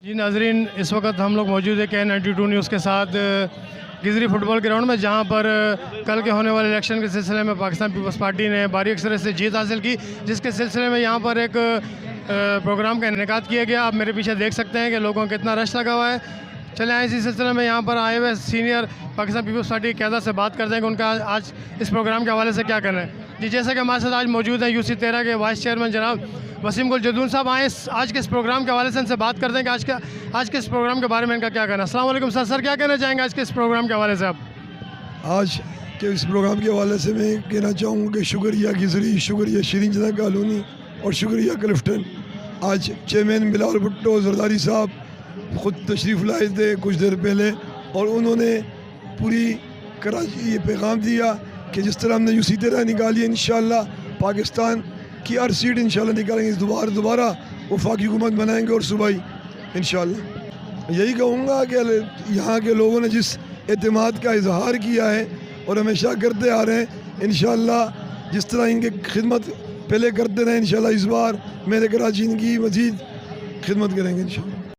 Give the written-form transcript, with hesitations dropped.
जी नाजरीन, इस वक्त हम लोग मौजूद है K92 न्यूज़ के साथ गिजरी फुटबॉल ग्राउंड में, जहां पर कल के होने वाले इलेक्शन के सिलसिले में पाकिस्तान पीपल्स पार्टी ने भारी अक्सर से जीत हासिल की, जिसके सिलसिले में यहां पर एक प्रोग्राम का इनेकाद किया गया। आप मेरे पीछे देख सकते हैं कि लोगों का कितना रश लगा हुआ है। चले आए इसी सिलसिले में यहाँ पर आए हुए सीनियर पाकिस्तान पीपल्स पार्टी की क़यादत से बात करते हैं कि उनका आज इस प्रोग्राम के हवाले से क्या करना है। जी, जैसे कि हमारे साथ आज मौजूद हैं UC 13 के वाइस चेयरमैन जनाब वसीम गुल जदून साहब आए आज के इस प्रोग्राम के हवाले से इनसे बात करते हैं कि आज के इस प्रोग्राम के बारे में इनका क्या कहना है। अस्सलाम वालेकुम सर, क्या कहना चाहेंगे आज के इस प्रोग्राम के हवाले से आप? आज के इस प्रोग्राम के हवाले से मैं कहना चाहूँगा कि शुक्रिया गिजरी, शुक्रिया शरीन जना कॉलोनी और शुक्रिया क्लिफ्टन। आज चेयरमैन बिलावल भुट्टो जरदारी साहब ख़ुद तशरीफ़ लाए थे कुछ देर पहले, और उन्होंने पूरी कराची ये पैगाम दिया कि जिस तरह हमने UC 13 निकाली, इंशाअल्लाह पाकिस्तान की हर सीट इंशाअल्लाह निकालेंगे, दोबारा वफाकी हुकूमत बनाएंगे और सूबाई इंशाअल्लाह। यही कहूँगा कि यहाँ के लोगों ने जिस एतमाद का इजहार किया है और हमेशा करते आ रहे हैं, इंशाअल्लाह जिस तरह इनकी खिदमत पहले करते रहे, इंशाअल्लाह इस बार मेरे कराची इनकी मज़ीद खिदमत करेंगे इंशाअल्लाह।